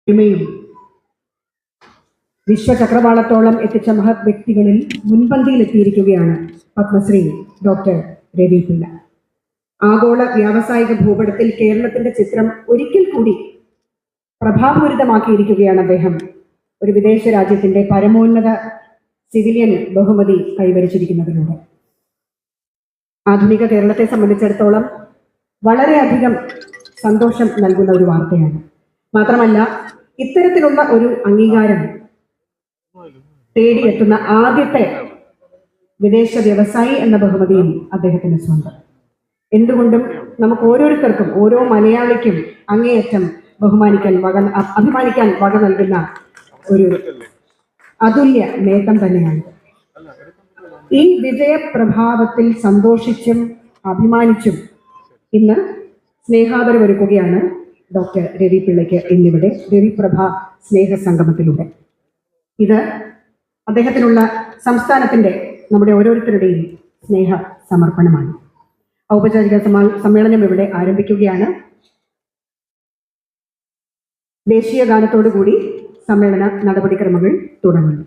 യും വിശ്വചക്രവാളത്തോളം എത്തിച്ച മഹത് വ്യക്തികളിൽ മുൻപന്തിയിലെത്തിയിരിക്കുകയാണ് പത്മശ്രീ ഡോക്ടർ രവി പിള്ള. ആഗോള വ്യാവസായിക ഭൂപടത്തിൽ കേരളത്തിന്റെ ചിത്രം ഒരിക്കൽ കൂടി പ്രഭാപൂരിതമാക്കിയിരിക്കുകയാണ് അദ്ദേഹം. ഒരു വിദേശ രാജ്യത്തിന്റെ പരമോന്നത സിവിലിയൻ ബഹുമതി കൈവരിച്ചിരിക്കുന്നതിലൂടെ ആധുനിക കേരളത്തെ സംബന്ധിച്ചിടത്തോളം വളരെയധികം സന്തോഷം നൽകുന്ന ഒരു വാർത്തയാണ്. മാത്രമല്ല, ഇത്തരത്തിലുള്ള ഒരു അംഗീകാരം തേടിയെത്തുന്ന ആദ്യത്തെ വിദേശ വ്യവസായി എന്ന ബഹുമതിയും അദ്ദേഹത്തിന് സ്വന്തം. എന്തുകൊണ്ടും നമുക്ക് ഓരോരുത്തർക്കും, ഓരോ മലയാളിക്കും അങ്ങേയറ്റം അഭിമാനിക്കാൻ വക നൽകുന്ന ഒരു അതുല്യ നേട്ടം തന്നെയാണ്. ഈ വിജയപ്രഭാവത്തിൽ സന്തോഷിച്ചും അഭിമാനിച്ചും ഇന്ന് സ്നേഹാദരമൊരുക്കുകയാണ് ഡോക്ടർ രവി പിള്ളയ്ക്ക് ഇന്നിവിടെ രവിപ്രഭ സ്നേഹസംഗമത്തിലൂടെ. ഇത് അദ്ദേഹത്തിനുള്ള സംസ്ഥാനത്തിന്റെ, നമ്മുടെ ഓരോരുത്തരുടെയും സ്നേഹ സമർപ്പണമാണ്. ഔപചാരിക സമ്മേളനം ഇവിടെ ആരംഭിക്കുകയാണ്. ദേശീയ ഗാനത്തോടുകൂടി സമ്മേളന നടപടിക്രമങ്ങൾ തുടങ്ങുന്നു.